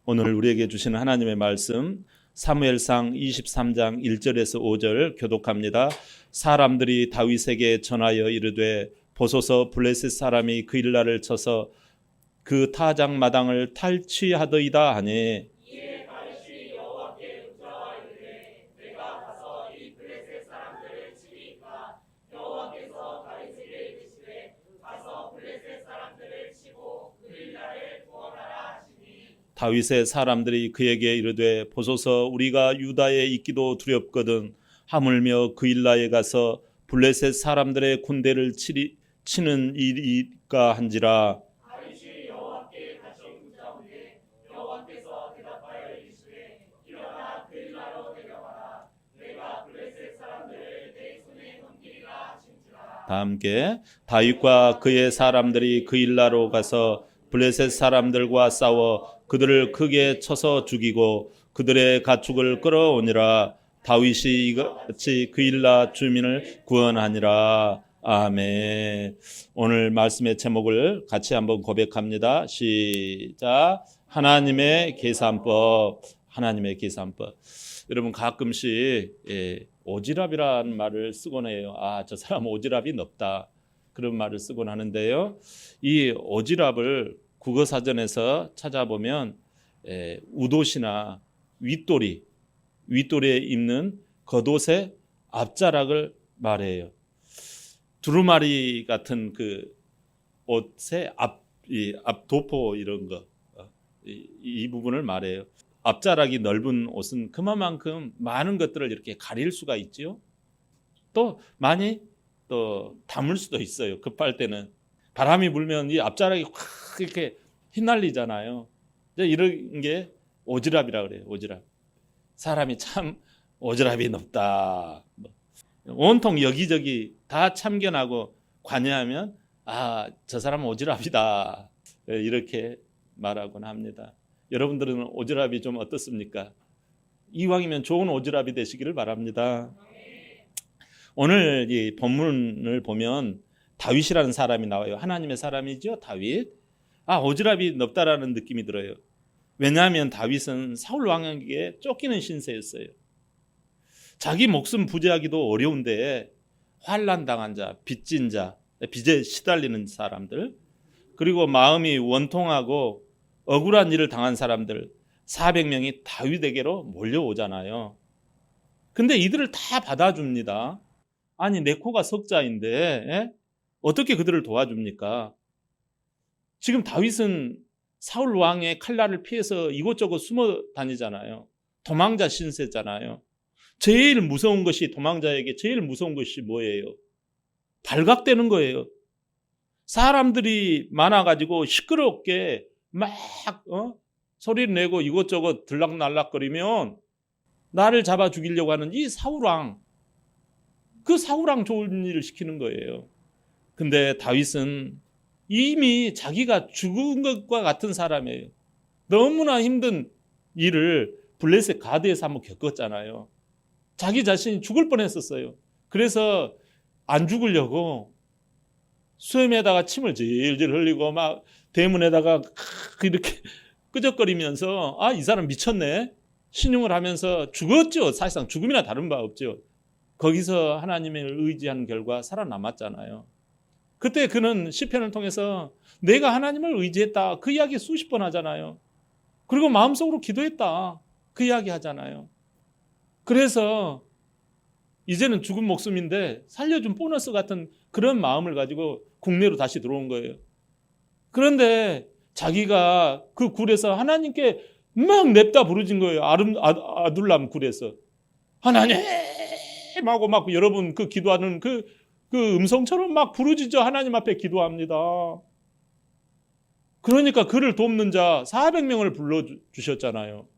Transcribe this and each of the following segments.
오늘 우리에게 주시는 하나님의 말씀 사무엘상 23장 1절에서 5절 교독합니다. 사람들이 다윗에게 전하여 이르되 보소서 블레셋 사람이 그 일날을 쳐서 그 타작 마당을 탈취하더이다 하니 이에 다윗이 여호와께 묻자와 이르되 내가 가서 이 블레셋 사람들을 치리이까 여호와께서 다윗에게 이르시되 가서 블레셋 사람들을 치고 그 일날을 구원하라 하시니 다윗의 사람들이 그에게 이르되 보소서 우리가 유다에 있기도 두렵거든 하물며 그 일라에 가서 블레셋 사람들의 군대를 치는 일이까 한지라. 다윗이 여호와께 다시 묻자오되 여호와께서 대답하여 이르시되 일어나 그 일나로 내려가라 내가 블레셋 사람들을 내 손에 넘기리라 하신지라. 다 함께 다윗과 그의 사람들이 그 일라로 가서 블레셋 사람들과 싸워 그들을 크게 쳐서 죽이고 그들의 가축을 끌어오니라. 다윗이 이같이 그 일라 주민을 구원하니라. 아멘. 오늘 말씀의 제목을 같이 한번 고백합니다. 시작. 하나님의 계산법. 하나님의 계산법. 여러분 가끔씩 오지랖이라는 말을 쓰곤 해요. 저 사람 오지랖이 넓다. 그런 말을 쓰곤 하는데요. 이 오지랖을 국어사전에서 찾아보면 우도시나 윗도리에 입는 겉옷의 앞자락을 말해요. 두루마리 같은 그 옷의 앞 도포 이런 거, 이 부분을 말해요. 앞자락이 넓은 옷은 그만큼 많은 것들을 이렇게 가릴 수가 있지요. 또 많이 또 담을 수도 있어요. 급할 때는 바람이 불면 이 앞자락이 확 이렇게 휘날리잖아요. 이제 이런 게 오지랖이라 그래요. 오지랖. 사람이 참 오지랖이 높다. 온통 여기저기 다 참견하고 관여하면 저 사람은 오지랖이다. 이렇게 말하곤 합니다. 여러분들은 오지랖이 좀 어떻습니까? 이왕이면 좋은 오지랖이 되시기를 바랍니다. 오늘 이 본문을 보면 다윗이라는 사람이 나와요. 하나님의 사람이죠, 다윗. 오지랖이 넓다라는 느낌이 들어요. 왜냐하면 다윗은 사울 왕에게 쫓기는 신세였어요. 자기 목숨 부지하기도 어려운데 환난 당한 자, 빚진 자, 빚에 시달리는 사람들, 그리고 마음이 원통하고 억울한 일을 당한 사람들 400명이 다윗에게로 몰려오잖아요. 근데 이들을 다 받아줍니다. 아니 내 코가 석자인데 어떻게 그들을 도와줍니까? 지금 다윗은 사울 왕의 칼날을 피해서 이곳저곳 숨어 다니잖아요. 도망자 신세잖아요. 제일 무서운 것이 도망자에게 제일 무서운 것이 뭐예요? 발각되는 거예요. 사람들이 많아가지고 시끄럽게 막 소리를 내고 이곳저곳 들락날락거리면 나를 잡아 죽이려고 하는 이 사울왕, 그 사울왕 좋은 일을 시키는 거예요. 근데 다윗은 이미 자기가 죽은 것과 같은 사람이에요. 너무나 힘든 일을 블레셋 가드에서 한번 겪었잖아요. 자기 자신이 죽을 뻔했었어요. 그래서 안 죽으려고 수염에다가 침을 질질 흘리고 막 대문에다가 이렇게 끄적거리면서 이 사람 미쳤네 신용을 하면서 죽었죠. 사실상 죽음이나 다른 바 없죠. 거기서 하나님을 의지하는 결과 살아남았잖아요. 그때 그는 시편을 통해서 내가 하나님을 의지했다 그 이야기 수십 번 하잖아요. 그리고 마음속으로 기도했다 그 이야기 하잖아요. 그래서 이제는 죽은 목숨인데 살려준 보너스 같은 그런 마음을 가지고 국내로 다시 들어온 거예요. 그런데 자기가 그 굴에서 하나님께 막 냅다 부르진 거예요. 아둘람 굴에서 하나님 하고 막 여러분 그 기도하는 그 음성처럼 막 부르짖어 하나님 앞에 기도합니다. 그러니까 그를 돕는 자 400명을 불러주셨잖아요.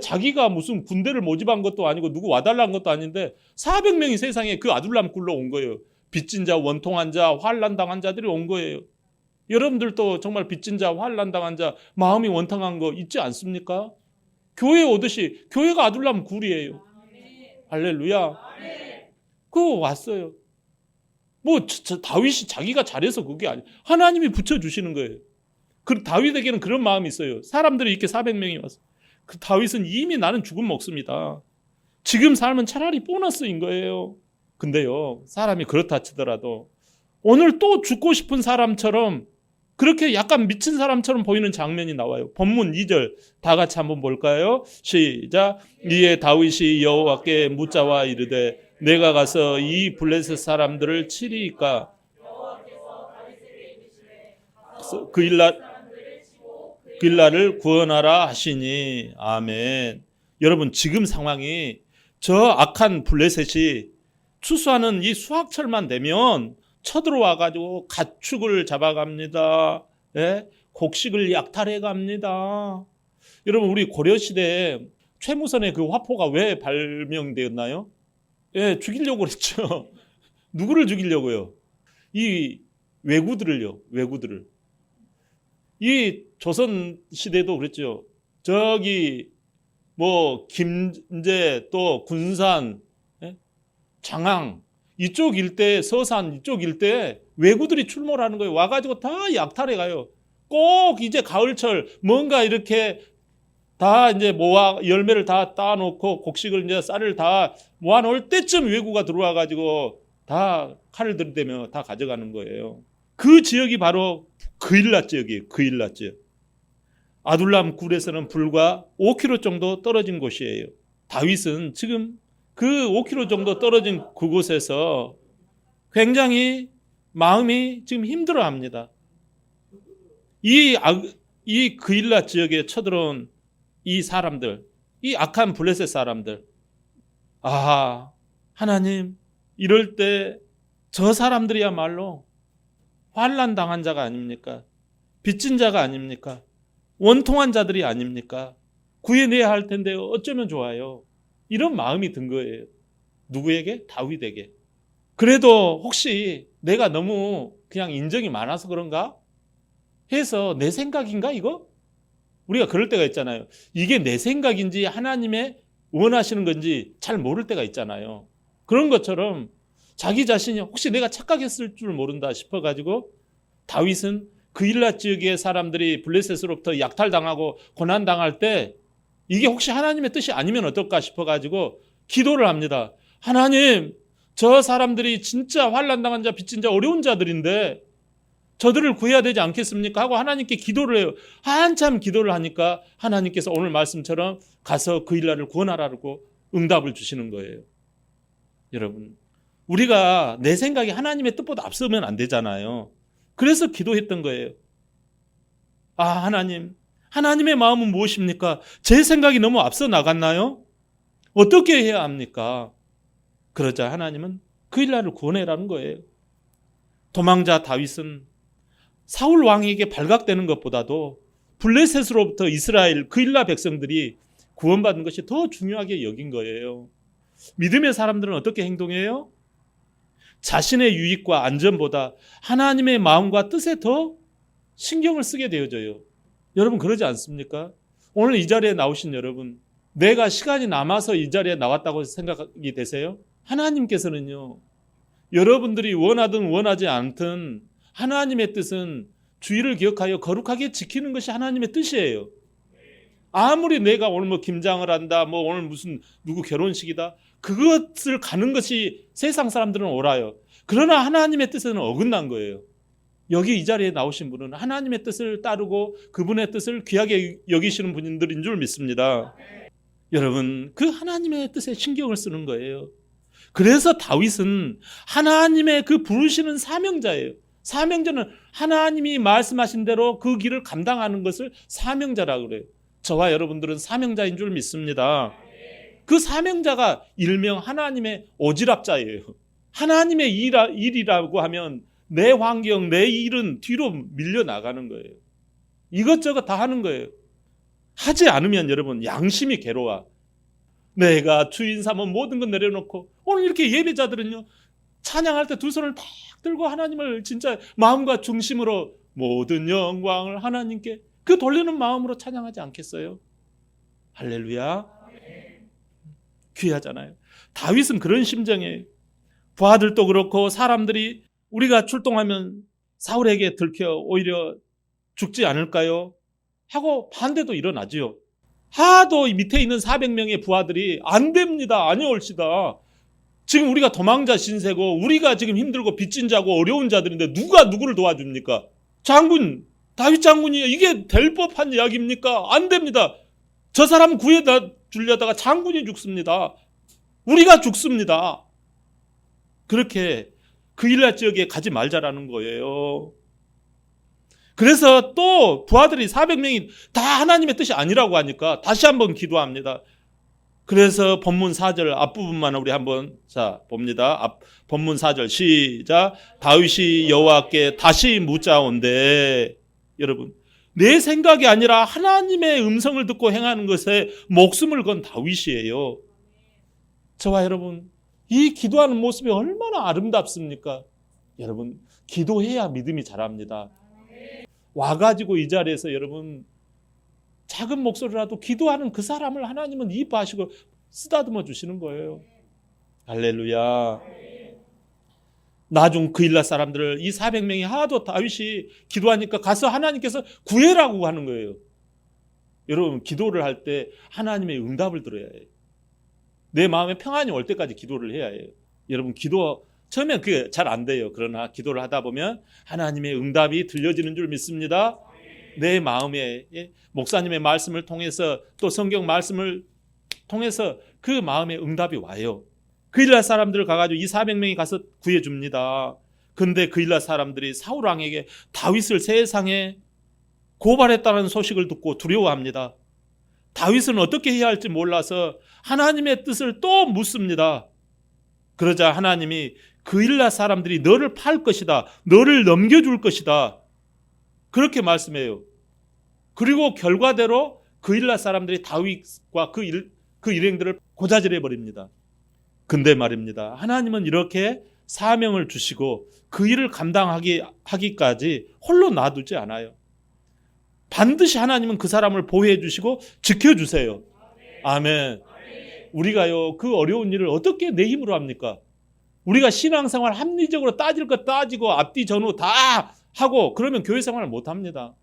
자기가 무슨 군대를 모집한 것도 아니고 누구 와달라는 것도 아닌데 400명이 세상에 그 아둘람 굴러 온 거예요. 빚진 자, 원통한 자, 환난 당한 자들이 온 거예요. 여러분들도 정말 빚진 자, 환난 당한 자, 마음이 원통한 거 있지 않습니까? 교회에 오듯이 교회가 아둘람 굴이에요. 할렐루야. 그거 왔어요. 다윗이 자기가 잘해서 그게 아니에요. 하나님이 붙여주시는 거예요. 그 다윗에게는 그런 마음이 있어요. 사람들이 이렇게 400명이 왔어. 그 다윗은 이미 나는 죽음 먹습니다. 지금 삶은 차라리 보너스인 거예요. 근데요, 사람이 그렇다 치더라도 오늘 또 죽고 싶은 사람처럼 그렇게 약간 미친 사람처럼 보이는 장면이 나와요. 본문 2절 다 같이 한번 볼까요? 시작. 이에 다윗이 여호와께 묻자와 이르되 내가 가서 이 블레셋 사람들을 치리이까 그일라를 구원하라 하시니. 아멘. 여러분, 지금 상황이 저 악한 블레셋이 추수하는 이 수확철만 되면 쳐들어와 가지고 가축을 잡아갑니다. 예? 곡식을 약탈해 갑니다. 여러분, 우리 고려 시대에 최무선의 그 화포가 왜 발명되었나요? 예, 죽이려고 그랬죠. 누구를 죽이려고요? 이 왜구들을요. 왜구들을. 이 조선 시대도 그랬죠. 저기 뭐 김제 또 군산, 예? 장항 이쪽 일대, 서산 이쪽 일대에 왜구들이 출몰하는 하는 거예요. 와가지고 다 약탈해 가요. 꼭 이제 가을철 뭔가 이렇게 다 이제 모아 열매를 다 따놓고 곡식을 이제 쌀을 다 모아놓을 때쯤 왜구가 들어와가지고 다 칼을 들이대며 다 가져가는 거예요. 그 지역이 바로 그일라 지역이에요. 그일라 지역. 아둘람 굴에서는 불과 5km 정도 떨어진 곳이에요. 다윗은 지금 그 5km 정도 떨어진 그곳에서 굉장히 마음이 지금 힘들어합니다. 이 그일라 지역에 쳐들어온 이 사람들, 이 악한 블레셋 사람들, 아, 하나님, 이럴 때 저 사람들이야말로 환난 당한 자가 아닙니까? 빚진 자가 아닙니까? 원통한 자들이 아닙니까? 구해내야 할 텐데 어쩌면 좋아요. 이런 마음이 든 거예요. 누구에게? 다윗에게. 그래도 혹시 내가 너무 그냥 인정이 많아서 그런가? 해서 내 생각인가 이거? 우리가 그럴 때가 있잖아요. 이게 내 생각인지 하나님의 원하시는 건지 잘 모를 때가 있잖아요. 그런 것처럼 자기 자신이 혹시 내가 착각했을 줄 모른다 싶어가지고 다윗은 그일라 지역의 사람들이 블레셋으로부터 약탈당하고 고난당할 때 이게 혹시 하나님의 뜻이 아니면 어떨까 싶어가지고 기도를 합니다. 하나님, 저 사람들이 진짜 환난당한 자, 빚진 자, 어려운 자들인데 저들을 구해야 되지 않겠습니까? 하고 하나님께 기도를 해요. 한참 기도를 하니까 하나님께서 오늘 말씀처럼 가서 그일라를 구원하라고 응답을 주시는 거예요. 여러분, 우리가 내 생각이 하나님의 뜻보다 앞서면 안 되잖아요. 그래서 기도했던 거예요. 아, 하나님, 하나님의 마음은 무엇입니까? 제 생각이 너무 앞서 나갔나요? 어떻게 해야 합니까? 그러자 하나님은 그일라를 구원해라는 거예요. 도망자 다윗은 사울 왕에게 발각되는 것보다도 블레셋으로부터 이스라엘 그일라 백성들이 구원받는 것이 더 중요하게 여긴 거예요. 믿음의 사람들은 어떻게 행동해요? 자신의 유익과 안전보다 하나님의 마음과 뜻에 더 신경을 쓰게 되어져요. 여러분 그러지 않습니까? 오늘 이 자리에 나오신 여러분, 내가 시간이 남아서 이 자리에 나왔다고 생각이 되세요? 하나님께서는요, 여러분들이 원하든 원하지 않든 하나님의 뜻은 주의를 기억하여 거룩하게 지키는 것이 하나님의 뜻이에요. 아무리 내가 오늘 뭐 김장을 한다, 뭐 오늘 무슨 누구 결혼식이다, 그것을 가는 것이 세상 사람들은 옳아요. 그러나 하나님의 뜻은 어긋난 거예요. 여기 이 자리에 나오신 분은 하나님의 뜻을 따르고 그분의 뜻을 귀하게 여기시는 분들인 줄 믿습니다. 여러분, 그 하나님의 뜻에 신경을 쓰는 거예요. 그래서 다윗은 하나님의 그 부르시는 사명자예요. 사명자는 하나님이 말씀하신 대로 그 길을 감당하는 것을 사명자라고 그래요. 저와 여러분들은 사명자인 줄 믿습니다. 그 사명자가 일명 하나님의 오지랖자예요. 하나님의 일이라고 하면 내 환경, 내 일은 뒤로 밀려나가는 거예요. 이것저것 다 하는 거예요. 하지 않으면 여러분 양심이 괴로워. 내가 주인 삼은 모든 건 내려놓고 오늘 이렇게 예배자들은요, 찬양할 때 두 손을 탁 들고 하나님을 진짜 마음과 중심으로 모든 영광을 하나님께 그 돌리는 마음으로 찬양하지 않겠어요? 할렐루야. 귀하잖아요. 다윗은 그런 심정이에요. 부하들도 그렇고 사람들이 우리가 출동하면 사울에게 들켜 오히려 죽지 않을까요? 하고 반대도 일어나지요. 하도 밑에 있는 400명의 부하들이 안 됩니다. 아니올시다. 지금 우리가 도망자 신세고 우리가 지금 힘들고 빚진 자고 어려운 자들인데 누가 누구를 도와줍니까? 장군, 다윗 장군이 이게 될 법한 이야기입니까? 안 됩니다. 저 사람 구해다 주려다가 장군이 죽습니다. 우리가 죽습니다. 그렇게 그일라 지역에 가지 말자라는 거예요. 그래서 또 부하들이 400명이 다 하나님의 뜻이 아니라고 하니까 다시 한번 기도합니다. 그래서 본문 4절 앞부분만 우리 한번 봅니다. 본문 4절 시작. 다윗이 여호와께 다시 묻자온대. 여러분, 내 생각이 아니라 하나님의 음성을 듣고 행하는 것에 목숨을 건 다윗이에요. 저와 여러분, 이 기도하는 모습이 얼마나 아름답습니까? 여러분, 기도해야 믿음이 자랍니다. 와가지고 이 자리에서 여러분 작은 목소리라도 기도하는 그 사람을 하나님은 이뻐하시고 쓰다듬어 주시는 거예요. 할렐루야. 나중 그일라 사람들을 이 400명이 하도 다윗이 기도하니까 가서 하나님께서 구해라고 하는 거예요. 여러분, 기도를 할 때 하나님의 응답을 들어야 해요. 내 마음에 평안이 올 때까지 기도를 해야 해요. 여러분, 기도 처음엔 그게 잘 안 돼요. 그러나 기도를 하다 보면 하나님의 응답이 들려지는 줄 믿습니다. 내 마음에 목사님의 말씀을 통해서 또 성경 말씀을 통해서 그 마음에 응답이 와요. 그일라 사람들 가가지고 이 400명이 가서 구해줍니다. 근데 그일라 사람들이 사울 왕에게 다윗을 세상에 고발했다는 소식을 듣고 두려워합니다. 다윗은 어떻게 해야 할지 몰라서 하나님의 뜻을 또 묻습니다. 그러자 하나님이 그일라 사람들이 너를 팔 것이다. 너를 넘겨줄 것이다. 그렇게 말씀해요. 그리고 결과대로 그일라 사람들이 다윗과 그 일행들을 고자질해 버립니다. 근데 말입니다. 하나님은 이렇게 사명을 주시고 그 일을 감당하기까지 홀로 놔두지 않아요. 반드시 하나님은 그 사람을 보호해 주시고 지켜주세요. 아멘. 우리가요, 그 어려운 일을 어떻게 내 힘으로 합니까? 우리가 신앙생활 합리적으로 따질 것 따지고 앞뒤 전후 다 하고 그러면 교회 생활을 못합니다.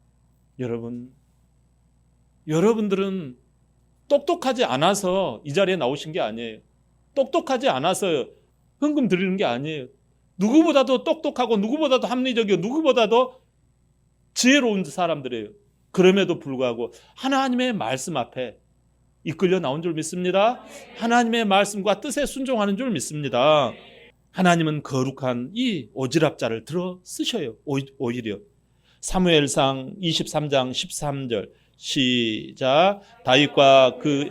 여러분들은 똑똑하지 않아서 이 자리에 나오신 게 아니에요. 똑똑하지 않아서 헌금 드리는 게 아니에요. 누구보다도 똑똑하고 누구보다도 합리적이고 누구보다도 지혜로운 사람들이에요. 그럼에도 불구하고 하나님의 말씀 앞에 이끌려 나온 줄 믿습니다. 하나님의 말씀과 뜻에 순종하는 줄 믿습니다. 하나님은 거룩한 이 오지랖자를 들어 쓰셔요. 오히려 사무엘상 23장 13절 시작. 다윗과 그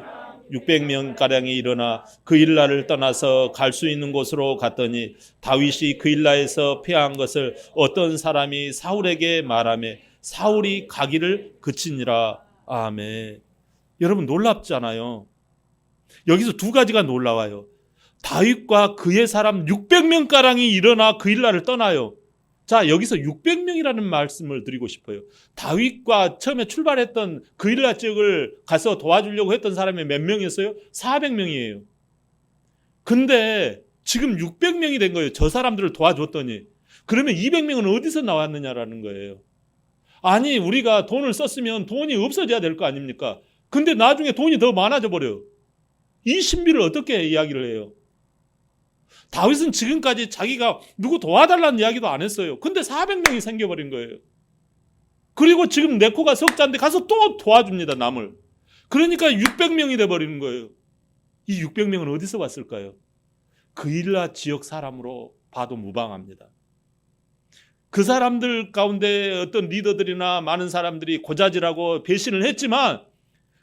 600명가량이 일어나 그일라를 떠나서 갈 수 있는 곳으로 갔더니 다윗이 그일라에서 패한 것을 어떤 사람이 사울에게 말하며 사울이 가기를 그치니라. 아멘. 여러분, 놀랍잖아요. 여기서 두 가지가 놀라워요. 다윗과 그의 사람 600명가량이 일어나 그일라를 떠나요. 자, 여기서 600명이라는 말씀을 드리고 싶어요. 다윗과 처음에 출발했던 그일라 지역을 가서 도와주려고 했던 사람이 몇 명이었어요? 400명이에요. 근데 지금 600명이 된 거예요. 저 사람들을 도와줬더니. 그러면 200명은 어디서 나왔느냐라는 거예요. 아니, 우리가 돈을 썼으면 돈이 없어져야 될 거 아닙니까? 근데 나중에 돈이 더 많아져 버려요. 이 신비를 어떻게 이야기를 해요? 다윗은 지금까지 자기가 누구 도와달라는 이야기도 안 했어요. 근데 400명이 생겨버린 거예요. 그리고 지금 네코가 석자인데 가서 또 도와줍니다, 남을. 그러니까 600명이 돼버리는 거예요. 이 600명은 어디서 왔을까요? 그일라 지역 사람으로 봐도 무방합니다. 그 사람들 가운데 어떤 리더들이나 많은 사람들이 고자질하고 배신을 했지만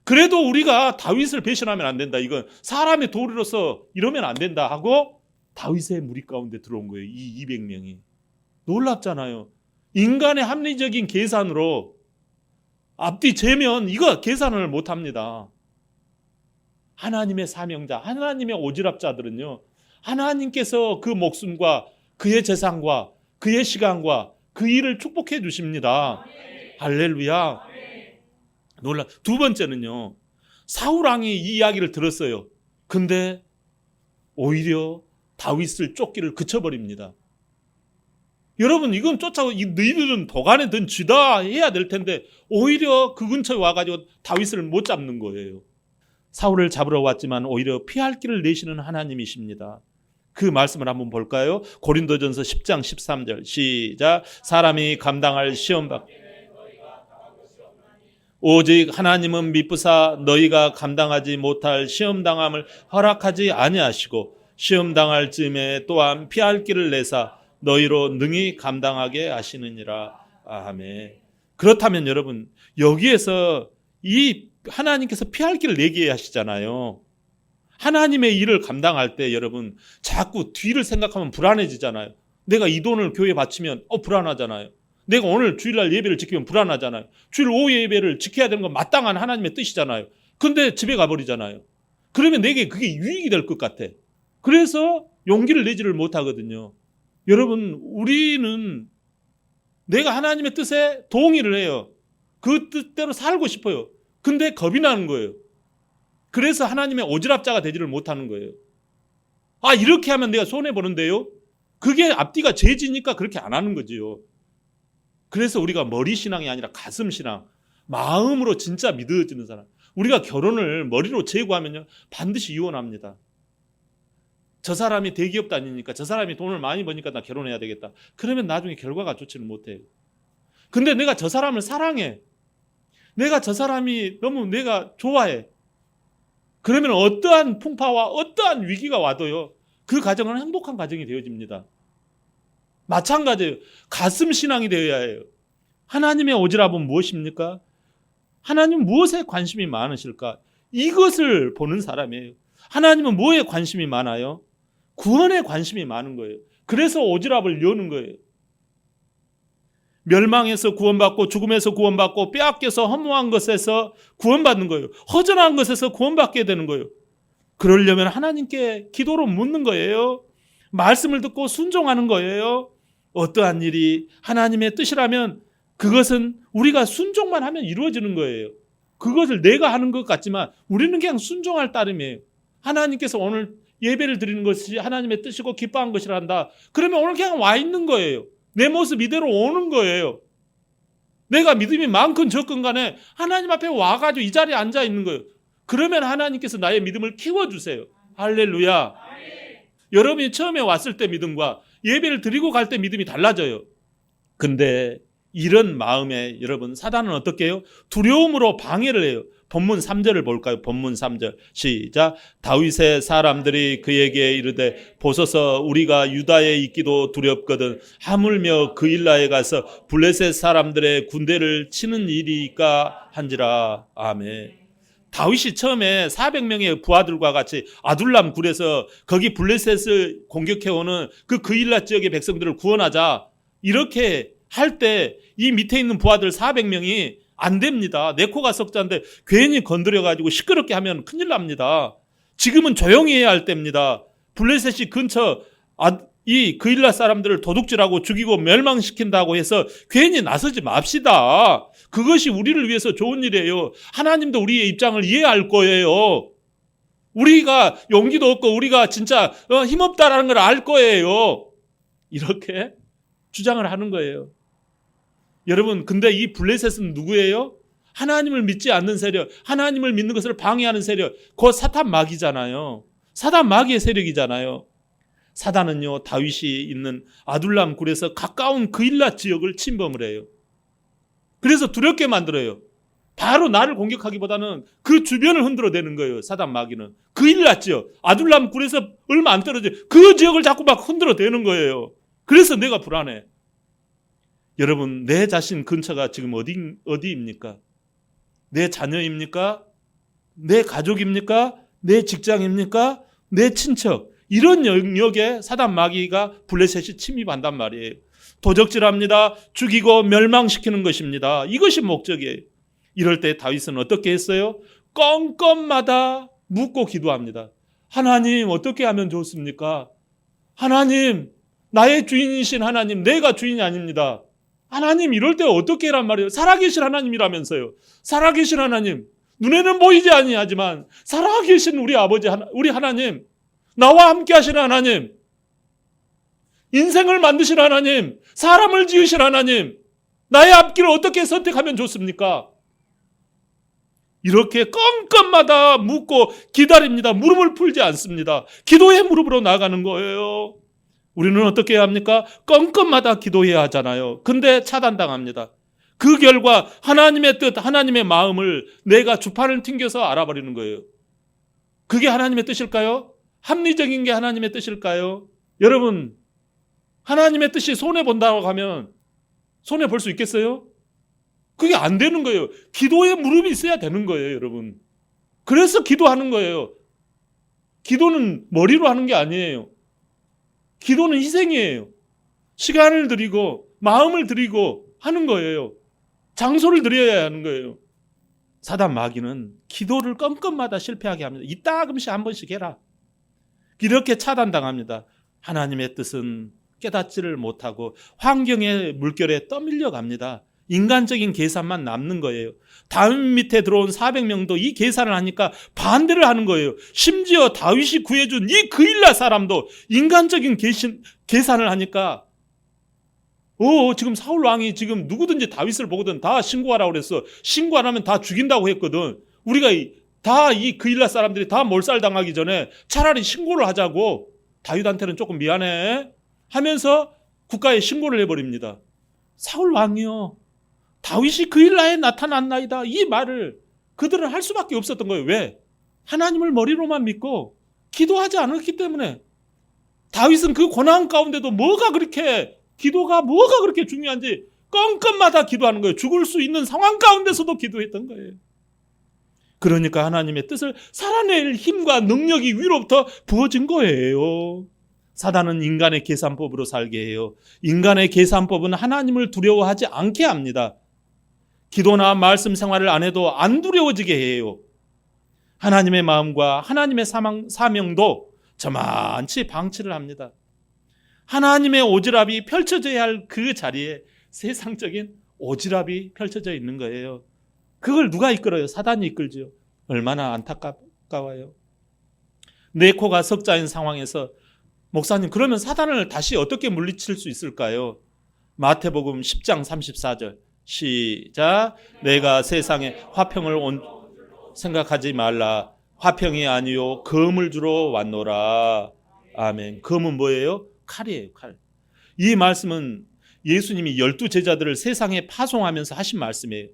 그래도 우리가 다윗을 배신하면 안 된다. 이건 사람의 도리로서 이러면 안 된다 하고 다윗의 무리 가운데 들어온 거예요. 이 200명이. 놀랍잖아요. 인간의 합리적인 계산으로 앞뒤 재면 이거 계산을 못합니다. 하나님의 사명자, 하나님의 오지랖자들은요, 하나님께서 그 목숨과 그의 재산과 그의 시간과 그 일을 축복해 주십니다. 할렐루야. 두 번째는요, 사울 왕이 이 이야기를 들었어요. 근데 오히려 다윗을 쫓기를 그쳐버립니다. 여러분 이건 쫓아오 너희들은 도간에 든 쥐다 해야 될 텐데 오히려 그 근처에 와가지고 다윗을 못 잡는 거예요. 사울을 잡으러 왔지만 오히려 피할 길을 내시는 하나님이십니다. 그 말씀을 한번 볼까요? 고린도전서 10장 13절 시작. 사람이 감당할 시험 밖에 오직 하나님은 미쁘사 너희가 감당하지 못할 시험당함을 허락하지 아니하시고 시험당할 즈음에 또한 피할 길을 내사 너희로 능히 감당하게 하시느니라. 아멘. 그렇다면 여러분 여기에서 이 하나님께서 피할 길을 내게 하시잖아요. 하나님의 일을 감당할 때 여러분 자꾸 뒤를 생각하면 불안해지잖아요. 내가 이 돈을 교회에 바치면 불안하잖아요. 내가 오늘 주일날 예배를 지키면 불안하잖아요. 주일 오후 예배를 지켜야 되는 건 마땅한 하나님의 뜻이잖아요. 근데 집에 가버리잖아요. 그러면 내게 그게 유익이 될 것 같아. 그래서 용기를 내지를 못하거든요. 여러분 우리는 내가 하나님의 뜻에 동의를 해요. 그 뜻대로 살고 싶어요. 근데 겁이 나는 거예요. 그래서 하나님의 오지랖자가 되지를 못하는 거예요. 이렇게 하면 내가 손해보는데요. 그게 앞뒤가 죄지니까 그렇게 안 하는 거지요. 그래서 우리가 머리 신앙이 아니라 가슴 신앙, 마음으로 진짜 믿어지는 사람. 우리가 결혼을 머리로 제구하면요 반드시 이혼합니다. 저 사람이 대기업 다니니까 저 사람이 돈을 많이 버니까 나 결혼해야 되겠다. 그러면 나중에 결과가 좋지는 못해요. 근데 내가 저 사람을 사랑해. 내가 저 사람이 너무 내가 좋아해. 그러면 어떠한 풍파와 어떠한 위기가 와도요 그 가정은 행복한 가정이 되어집니다. 마찬가지예요. 가슴 신앙이 되어야 해요. 하나님의 오지랖은 무엇입니까? 하나님 무엇에 관심이 많으실까? 이것을 보는 사람이에요. 하나님은 뭐에 관심이 많아요? 구원에 관심이 많은 거예요. 그래서 오지랖을 여는 거예요. 멸망에서 구원받고 죽음에서 구원받고 빼앗겨서 허무한 것에서 구원받는 거예요. 허전한 것에서 구원받게 되는 거예요. 그러려면 하나님께 기도로 묻는 거예요. 말씀을 듣고 순종하는 거예요. 어떠한 일이 하나님의 뜻이라면 그것은 우리가 순종만 하면 이루어지는 거예요. 그것을 내가 하는 것 같지만 우리는 그냥 순종할 따름이에요. 하나님께서 오늘 예배를 드리는 것이 하나님의 뜻이고 기뻐한 것이란다. 그러면 오늘 그냥 와 있는 거예요. 내 모습 이대로 오는 거예요. 내가 믿음이 많건 적건 간에 하나님 앞에 와가지고 이 자리에 앉아 있는 거예요. 그러면 하나님께서 나의 믿음을 키워주세요. 할렐루야. 여러분이 처음에 왔을 때 믿음과 예배를 드리고 갈 때 믿음이 달라져요. 근데 이런 마음에 여러분 사단은 어떻게 해요? 두려움으로 방해를 해요. 본문 3절을 볼까요? 본문 3절 시작. 다윗의 사람들이 그에게 이르되 보소서 우리가 유다에 있기도 두렵거든 하물며 그일라에 가서 블레셋 사람들의 군대를 치는 일이니까 한지라. 아멘. 다윗이 처음에 400명의 부하들과 같이 아둘람 굴에서 거기 블레셋을 공격해오는 그 그일라 지역의 백성들을 구원하자 이렇게 할 때 이 밑에 있는 부하들 400명이 안 됩니다. 내 코가 석자인데 괜히 건드려가지고 시끄럽게 하면 큰일 납니다. 지금은 조용히 해야 할 때입니다. 블레셋이 근처 이 그일라 사람들을 도둑질하고 죽이고 멸망시킨다고 해서 괜히 나서지 맙시다. 그것이 우리를 위해서 좋은 일이에요. 하나님도 우리의 입장을 이해할 거예요. 우리가 용기도 없고 우리가 진짜 힘없다라는 걸 알 거예요. 이렇게 주장을 하는 거예요. 여러분 근데 이 블레셋은 누구예요? 하나님을 믿지 않는 세력, 하나님을 믿는 것을 방해하는 세력, 곧 사탄 마귀잖아요. 사탄 마귀의 세력이잖아요. 사단은요 다윗이 있는 아둘람 굴에서 가까운 그일라 지역을 침범을 해요. 그래서 두렵게 만들어요. 바로 나를 공격하기보다는 그 주변을 흔들어대는 거예요. 사단 마귀는 그일라 지역, 아둘람 굴에서 얼마 안 떨어져 그 지역을 자꾸 막 흔들어대는 거예요. 그래서 내가 불안해. 여러분 내 자신 근처가 지금 어디입니까? 내 자녀입니까? 내 가족입니까? 내 직장입니까? 내 친척. 이런 영역에 사단 마귀가 블레셋이 침입한단 말이에요. 도적질합니다. 죽이고 멸망시키는 것입니다. 이것이 목적이에요. 이럴 때 다윗은 어떻게 했어요? 건건마다 묻고 기도합니다. 하나님 어떻게 하면 좋습니까? 하나님 나의 주인이신 하나님 내가 주인이 아닙니다. 하나님 이럴 때 어떻게 해란 말이에요? 살아계신 하나님이라면서요. 살아계신 하나님 눈에는 보이지 아니하지만 살아계신 우리 아버지 우리 하나님 나와 함께 하시는 하나님 인생을 만드신 하나님, 사람을 지으신 하나님, 나의 앞길을 어떻게 선택하면 좋습니까? 이렇게 껌껌마다 묻고 기다립니다. 무릎을 풀지 않습니다. 기도의 무릎으로 나가는 거예요. 우리는 어떻게 해야 합니까? 껌껌마다 기도해야 하잖아요. 근데 차단당합니다. 그 결과 하나님의 뜻, 하나님의 마음을 내가 주판을 튕겨서 알아버리는 거예요. 그게 하나님의 뜻일까요? 합리적인 게 하나님의 뜻일까요? 여러분, 하나님의 뜻이 손해본다고 하면 손해볼 수 있겠어요? 그게 안 되는 거예요. 기도에 무릎이 있어야 되는 거예요, 여러분. 그래서 기도하는 거예요. 기도는 머리로 하는 게 아니에요. 기도는 희생이에요. 시간을 드리고 마음을 드리고 하는 거예요. 장소를 드려야 하는 거예요. 사단 마귀는 기도를 껌껌마다 실패하게 합니다. 이따금씩 한 번씩 해라. 이렇게 차단당합니다. 하나님의 뜻은 깨닫지를 못하고 환경의 물결에 떠밀려 갑니다. 인간적인 계산만 남는 거예요. 다윗 밑에 들어온 400명도 이 계산을 하니까 반대를 하는 거예요. 심지어 다윗이 구해준 이 그일라 사람도 인간적인 계산을 하니까 지금 사울 왕이 지금 누구든지 다윗을 보거든 다 신고하라고 그랬어. 신고 안 하면 다 죽인다고 했거든. 우리가 다 이 그일라 사람들이 다 몰살당하기 전에 차라리 신고를 하자고, 다윗한테는 조금 미안해 하면서 국가에 신고를 해버립니다. 사울 왕이요, 다윗이 그일라에 나타났나이다, 이 말을 그들은 할 수밖에 없었던 거예요. 왜? 하나님을 머리로만 믿고 기도하지 않았기 때문에. 다윗은 그 고난 가운데도 기도가 뭐가 그렇게 중요한지 껌껌마다 기도하는 거예요. 죽을 수 있는 상황 가운데서도 기도했던 거예요. 그러니까 하나님의 뜻을 살아낼 힘과 능력이 위로부터 부어진 거예요. 사단은 인간의 계산법으로 살게 해요. 인간의 계산법은 하나님을 두려워하지 않게 합니다. 기도나 말씀 생활을 안 해도 안 두려워지게 해요. 하나님의 마음과 하나님의 사명도 저만치 방치를 합니다. 하나님의 오지랖이 펼쳐져야 할 그 자리에 세상적인 오지랖이 펼쳐져 있는 거예요. 그걸 누가 이끌어요? 사단이 이끌지요. 얼마나 안타까워요. 내 코가 석자인 상황에서 목사님, 그러면 사단을 다시 어떻게 물리칠 수 있을까요? 마태복음 10장 34절 시작. 내가 세상에 화평을 생각하지 말라. 화평이 아니요 검을 주러 왔노라. 아멘. 검은 뭐예요? 칼이에요, 칼. 이 말씀은 예수님이 12제자들을 세상에 파송하면서 하신 말씀이에요.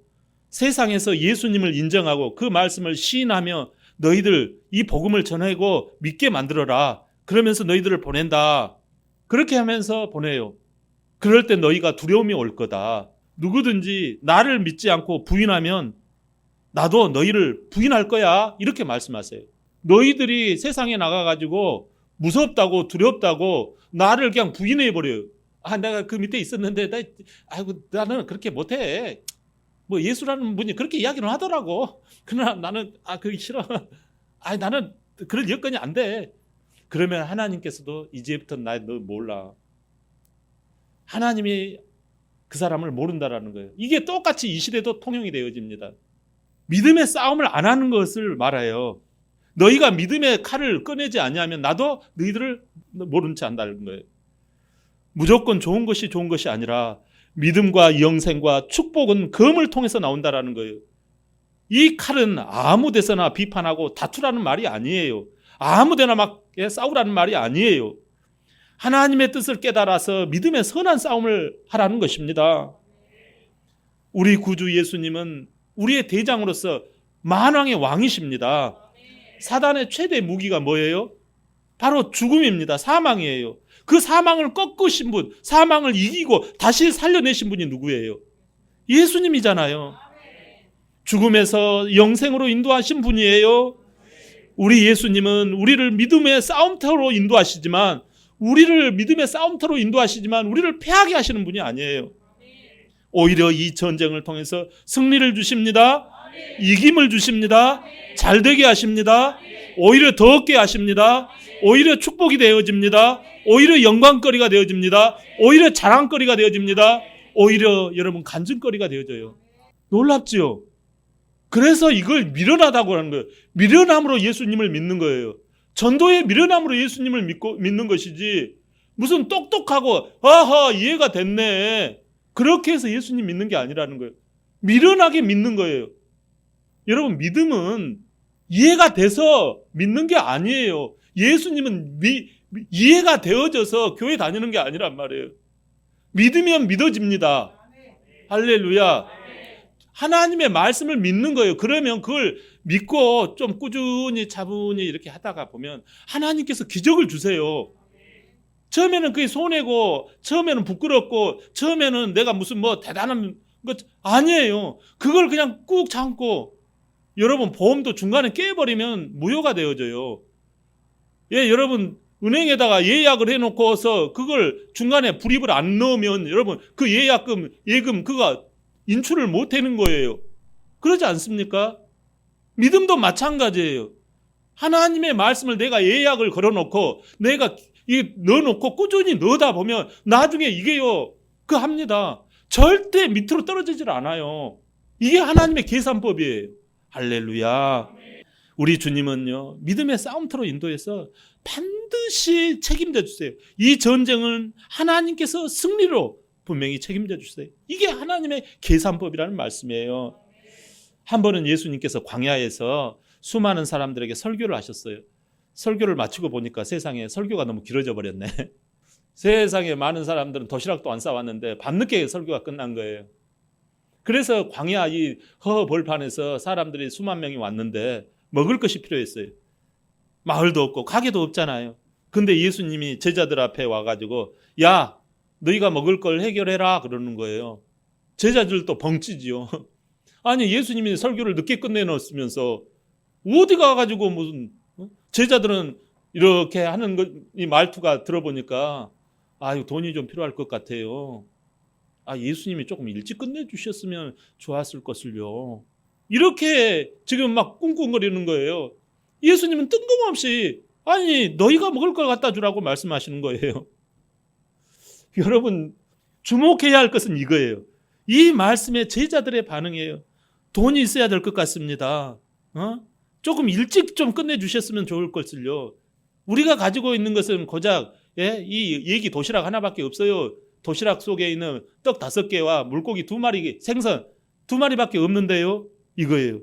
세상에서 예수님을 인정하고 그 말씀을 시인하며 너희들 이 복음을 전하고 믿게 만들어라. 그러면서 너희들을 보낸다. 그렇게 하면서 보내요. 그럴 때 너희가 두려움이 올 거다. 누구든지 나를 믿지 않고 부인하면 나도 너희를 부인할 거야. 이렇게 말씀하세요. 너희들이 세상에 나가가지고 무섭다고 두렵다고 나를 그냥 부인해버려요. 내가 그 밑에 있었는데 나는 그렇게 못해. 뭐 예수라는 분이 그렇게 이야기를 하더라고. 그러나 나는 그게 싫어. 나는 그럴 여건이 안 돼. 그러면 하나님께서도 이제부터 너 몰라. 하나님이 그 사람을 모른다라는 거예요. 이게 똑같이 이 시대도 통용이 되어집니다. 믿음의 싸움을 안 하는 것을 말해요. 너희가 믿음의 칼을 꺼내지 아니하면 나도 너희들을 모른 채 한다는 거예요. 무조건 좋은 것이 아니라 믿음과 영생과 축복은 검을 통해서 나온다라는 거예요. 이 칼은 아무 데서나 비판하고 다투라는 말이 아니에요. 아무 데나 막 싸우라는 말이 아니에요. 하나님의 뜻을 깨달아서 믿음의 선한 싸움을 하라는 것입니다. 우리 구주 예수님은 우리의 대장으로서 만왕의 왕이십니다. 사단의 최대 무기가 뭐예요? 바로 죽음입니다. 사망이에요. 그 사망을 꺾으신 분, 사망을 이기고 다시 살려내신 분이 누구예요? 예수님이잖아요. 죽음에서 영생으로 인도하신 분이에요. 우리 예수님은 우리를 믿음의 싸움터로 인도하시지만 우리를 패하게 하시는 분이 아니에요. 오히려 이 전쟁을 통해서 승리를 주십니다. 이김을 주십니다. 잘되게 하십니다. 오히려 더 얻게 하십니다. 오히려 축복이 되어집니다. 오히려 영광거리가 되어집니다. 오히려 자랑거리가 되어집니다. 오히려 여러분 간증거리가 되어져요. 놀랍지요? 그래서 이걸 미련하다고 하는 거예요. 미련함으로 예수님을 믿는 거예요. 전도의 미련함으로 예수님을 믿는 것이지 무슨 똑똑하고 아하 이해가 됐네. 그렇게 해서 예수님 믿는 게 아니라는 거예요. 미련하게 믿는 거예요. 여러분 믿음은 이해가 돼서 믿는 게 아니에요. 예수님은 이해가 되어져서 교회 다니는 게 아니란 말이에요. 믿으면 믿어집니다. 할렐루야. 하나님의 말씀을 믿는 거예요. 그러면 그걸 믿고 좀 꾸준히 차분히 이렇게 하다가 보면 하나님께서 기적을 주세요. 처음에는 그게 손해고 처음에는 부끄럽고 처음에는 내가 무슨 뭐 대단한 것 아니에요. 그걸 그냥 꾹 참고 여러분 보험도 중간에 깨버리면 무효가 되어져요. 예, 여러분 은행에다가 예약을 해놓고서 그걸 중간에 불입을 안 넣으면 여러분 그 예금 그거 인출을 못 하는 거예요. 그러지 않습니까? 믿음도 마찬가지예요. 하나님의 말씀을 내가 예약을 걸어놓고 내가 넣어놓고 꾸준히 넣다 보면 나중에 이게요 그 합니다. 절대 밑으로 떨어지질 않아요. 이게 하나님의 계산법이에요. 할렐루야. 우리 주님은요 믿음의 싸움터로 인도해서 반드시 책임져 주세요. 이 전쟁은 하나님께서 승리로 분명히 책임져 주세요. 이게 하나님의 계산법이라는 말씀이에요. 한 번은 예수님께서 광야에서 수많은 사람들에게 설교를 하셨어요. 설교를 마치고 보니까 세상에 설교가 너무 길어져 버렸네. 세상에 많은 사람들은 도시락도 안 싸왔는데 밤늦게 설교가 끝난 거예요. 그래서 광야 이 허허벌판에서 사람들이 수만 명이 왔는데 먹을 것이 필요했어요. 마을도 없고 가게도 없잖아요. 근데 예수님이 제자들 앞에 와가지고 야 너희가 먹을 걸 해결해라 그러는 거예요. 제자들도 벙찌지요. 아니 예수님이 설교를 늦게 끝내놓으면서 어디 가가지고 무슨 제자들은 이렇게 하는 이 말투가 들어보니까 아 돈이 좀 필요할 것 같아요. 아 예수님이 조금 일찍 끝내주셨으면 좋았을 것을요. 이렇게 지금 막 꿍꿍거리는 거예요. 예수님은 뜬금없이 아니 너희가 먹을 걸 갖다 주라고 말씀하시는 거예요. 여러분 주목해야 할 것은 이거예요. 이 말씀에 제자들의 반응이에요. 돈이 있어야 될 것 같습니다. 조금 일찍 좀 끝내주셨으면 좋을 것을요. 우리가 가지고 있는 것은 고작 이 얘기 도시락 하나밖에 없어요. 도시락 속에 있는 떡 5개와 물고기 2마리 생선 2마리밖에 없는데요. 이거예요.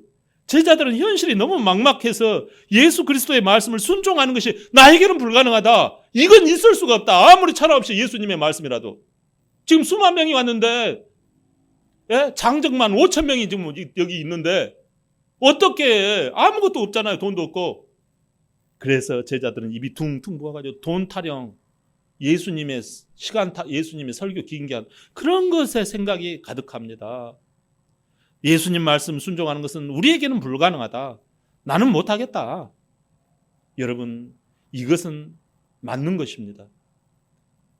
제자들은 현실이 너무 막막해서 예수 그리스도의 말씀을 순종하는 것이 나에게는 불가능하다. 이건 있을 수가 없다. 아무리 차나 없이 예수님의 말씀이라도. 지금 수만 명이 왔는데 장정만 5천 명이 지금 여기 있는데 어떻게 아무것도 없잖아요. 돈도 없고. 그래서 제자들은 입이 퉁퉁 부어가지고 돈 타령 예수님의 예수님의 설교 긴기한 그런 것에 생각이 가득합니다. 예수님 말씀 순종하는 것은 우리에게는 불가능하다. 나는 못하겠다. 여러분 이것은 맞는 것입니다.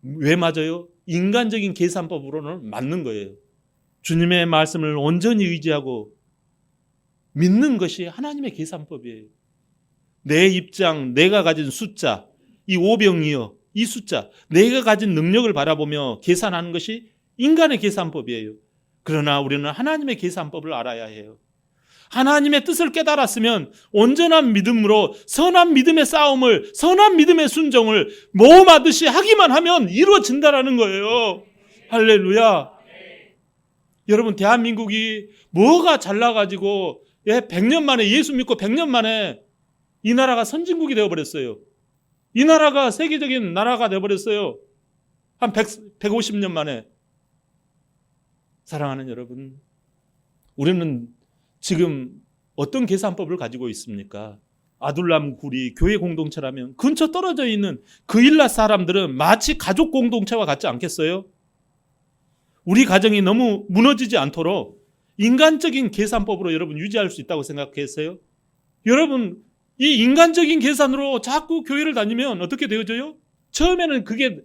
왜 맞아요? 인간적인 계산법으로는 맞는 거예요. 주님의 말씀을 온전히 의지하고 믿는 것이 하나님의 계산법이에요. 내 입장, 내가 가진 숫자, 이 오병이어, 이 숫자, 내가 가진 능력을 바라보며 계산하는 것이 인간의 계산법이에요. 그러나 우리는 하나님의 계산법을 알아야 해요. 하나님의 뜻을 깨달았으면 온전한 믿음으로 선한 믿음의 싸움을, 선한 믿음의 순종을 모험하듯이 하기만 하면 이루어진다라는 거예요. 할렐루야. 여러분 대한민국이 뭐가 잘나가지고 100년 만에 예수 믿고 100년 만에 이 나라가 선진국이 되어버렸어요. 이 나라가 세계적인 나라가 되어버렸어요. 한 150년 만에. 사랑하는 여러분, 우리는 지금 어떤 계산법을 가지고 있습니까? 아둘람 굴이 교회 공동체라면 근처 떨어져 있는 그일라 사람들은 마치 가족 공동체와 같지 않겠어요? 우리 가정이 너무 무너지지 않도록 인간적인 계산법으로 여러분 유지할 수 있다고 생각했어요? 여러분 이 인간적인 계산으로 자꾸 교회를 다니면 어떻게 되어져요? 처음에는 그게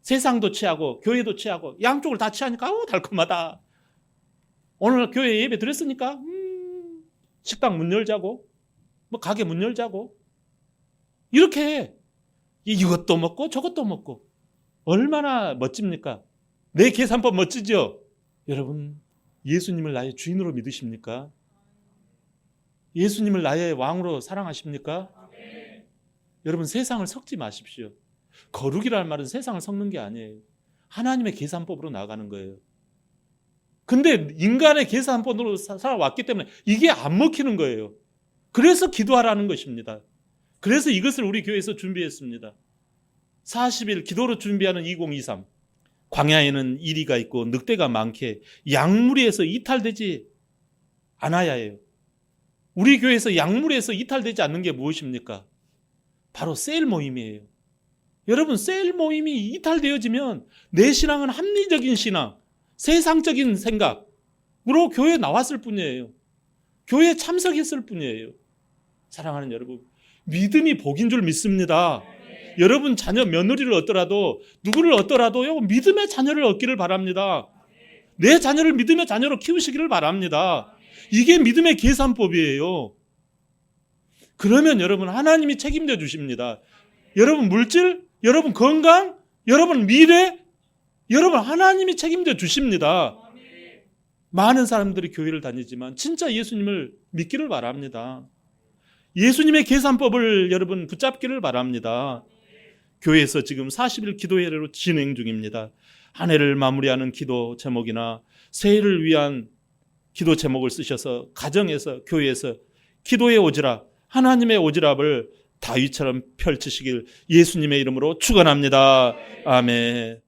세상도 취하고 교회도 취하고 양쪽을 다 취하니까 달콤하다. 오늘 교회 예배 드렸으니까 식당 문 열자고 뭐 가게 문 열자고 이렇게 이것도 먹고 저것도 먹고 얼마나 멋집니까? 내 계산법 멋지죠? 여러분 예수님을 나의 주인으로 믿으십니까? 예수님을 나의 왕으로 사랑하십니까? 여러분 세상을 섞지 마십시오. 거룩이라는 말은 세상을 섞는 게 아니에요. 하나님의 계산법으로 나가는 거예요. 근데 인간의 계산법으로 살아왔기 때문에 이게 안 먹히는 거예요. 그래서 기도하라는 것입니다. 그래서 이것을 우리 교회에서 준비했습니다. 40일 기도로 준비하는 2023. 광야에는 이리가 있고 늑대가 많게 약무리에서 이탈되지 않아야 해요. 우리 교회에서 약무리에서 이탈되지 않는 게 무엇입니까? 바로 셀 모임이에요. 여러분, 셀 모임이 이탈되어지면 내 신앙은 합리적인 신앙, 세상적인 생각으로 교회에 나왔을 뿐이에요. 교회에 참석했을 뿐이에요. 사랑하는 여러분, 믿음이 복인 줄 믿습니다. 여러분 자녀 며느리를 얻더라도 누구를 얻더라도요, 믿음의 자녀를 얻기를 바랍니다. 내 자녀를 믿음의 자녀로 키우시기를 바랍니다. 이게 믿음의 계산법이에요. 그러면 여러분 하나님이 책임져 주십니다. 여러분 물질, 여러분 건강, 여러분 미래, 여러분 하나님이 책임져 주십니다. 많은 사람들이 교회를 다니지만 진짜 예수님을 믿기를 바랍니다. 예수님의 계산법을 여러분 붙잡기를 바랍니다. 교회에서 지금 40일 기도회로 진행 중입니다. 한 해를 마무리하는 기도 제목이나 새해를 위한 기도 제목을 쓰셔서 가정에서 교회에서 기도의 오지랖, 하나님의 오지랖을 다윗처럼 펼치시길 예수님의 이름으로 축원합니다. 아멘.